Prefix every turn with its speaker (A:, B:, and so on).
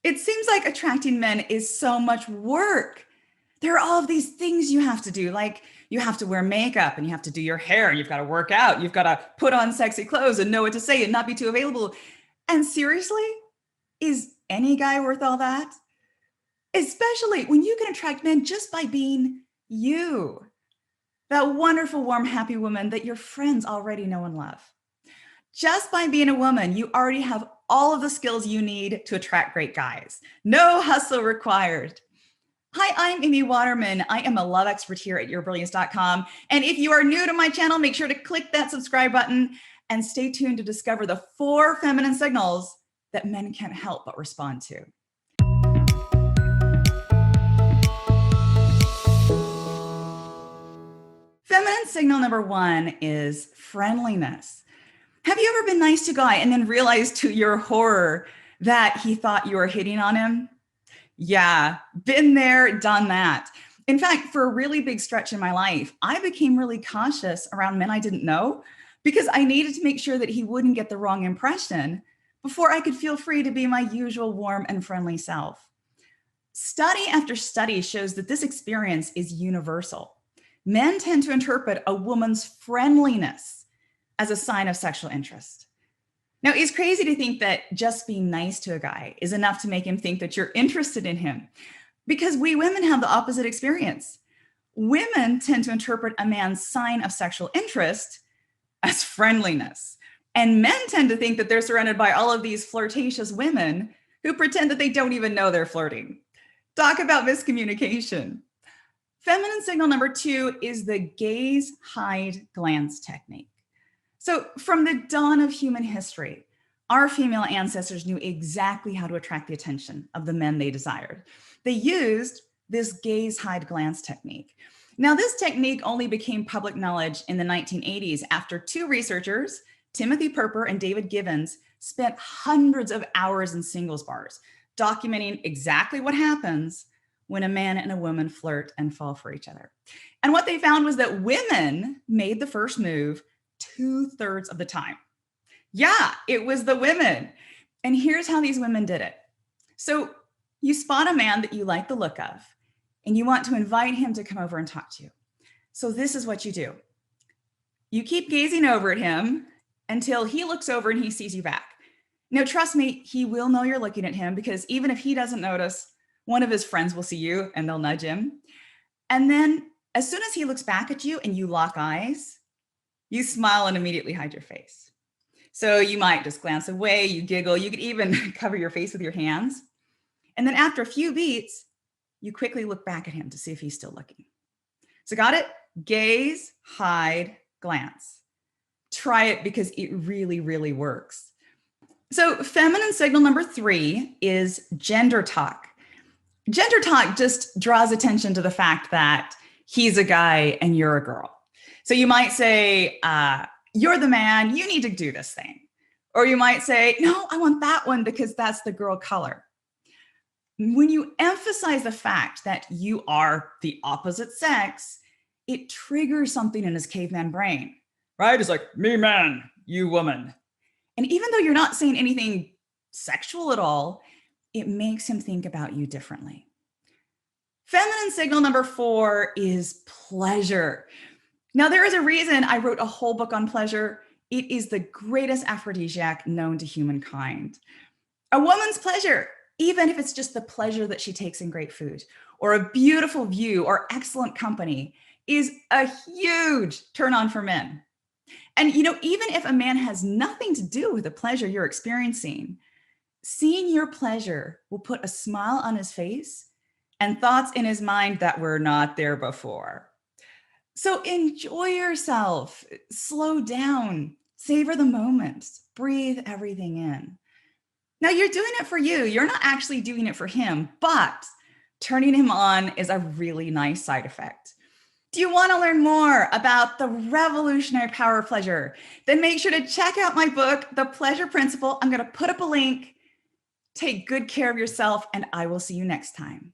A: It seems like attracting men is so much work. There are all of these things you have to do, like you have to wear makeup and you have to do your hair and you've got to work out. You've got to put on sexy clothes and know what to say and not be too available. And seriously, is any guy worth all that? Especially when you can attract men just by being you, that wonderful, warm, happy woman that your friends already know and love. Just by being a woman, you already have all of the skills you need to attract great guys. No hustle required. Hi, I'm Amy Waterman. I am a love expert here at yourbrilliance.com. And if you are new to my channel, make sure to click that subscribe button and stay tuned to discover the 4 feminine signals that men can't help but respond to. Feminine signal number 1 is friendliness. Have you ever been nice to a guy and then realized to your horror that he thought you were hitting on him? Yeah, been there, done that. In fact, for a really big stretch in my life, I became really cautious around men I didn't know because I needed to make sure that he wouldn't get the wrong impression before I could feel free to be my usual warm and friendly self. Study after study shows that this experience is universal. Men tend to interpret a woman's friendliness as a sign of sexual interest. Now, it's crazy to think that just being nice to a guy is enough to make him think that you're interested in him, because we women have the opposite experience. Women tend to interpret a man's sign of sexual interest as friendliness, and men tend to think that they're surrounded by all of these flirtatious women who pretend that they don't even know they're flirting. Talk about miscommunication. Feminine signal number 2 is the gaze, hide, glance technique. So from the dawn of human history, our female ancestors knew exactly how to attract the attention of the men they desired. They used this gaze, hide, glance technique. Now, this technique only became public knowledge in the 1980s after 2 researchers, Timothy Perper and David Givens, spent hundreds of hours in singles bars, documenting exactly what happens when a man and a woman flirt and fall for each other. And what they found was that women made the first move 2/3 of the time. Yeah, it was the women. And here's how these women did it. So you spot a man that you like the look of, and you want to invite him to come over and talk to you. So this is what you do. You keep gazing over at him until he looks over and he sees you back. Now, trust me, he will know you're looking at him, because even if he doesn't notice, one of his friends will see you and they'll nudge him. And then as soon as he looks back at you and you lock eyes, you smile and immediately hide your face. So you might just glance away, you giggle, you could even cover your face with your hands. And then after a few beats, you quickly look back at him to see if he's still looking. So got it? Gaze, hide, glance. Try it, because it really, really works. So feminine signal number 3 is gender talk. Gender talk just draws attention to the fact that he's a guy and you're a girl. So you might say, you're the man, you need to do this thing. Or you might say, no, I want that one because that's the girl color. When you emphasize the fact that you are the opposite sex, it triggers something in his caveman brain, right? It's like, me man, you woman. And even though you're not saying anything sexual at all, it makes him think about you differently. Feminine signal number 4 is pleasure. Now, there is a reason I wrote a whole book on pleasure. It is the greatest aphrodisiac known to humankind. A woman's pleasure, even if it's just the pleasure that she takes in great food, or a beautiful view, or excellent company, is a huge turn on for men. And even if a man has nothing to do with the pleasure you're experiencing, seeing your pleasure will put a smile on his face and thoughts in his mind that were not there before. So enjoy yourself, slow down, savor the moment, breathe everything in. Now, you're doing it for you. You're not actually doing it for him, but turning him on is a really nice side effect. Do you want to learn more about the revolutionary power of pleasure? Then make sure to check out my book, The Pleasure Principle. I'm going to put up a link. Take good care of yourself, and I will see you next time.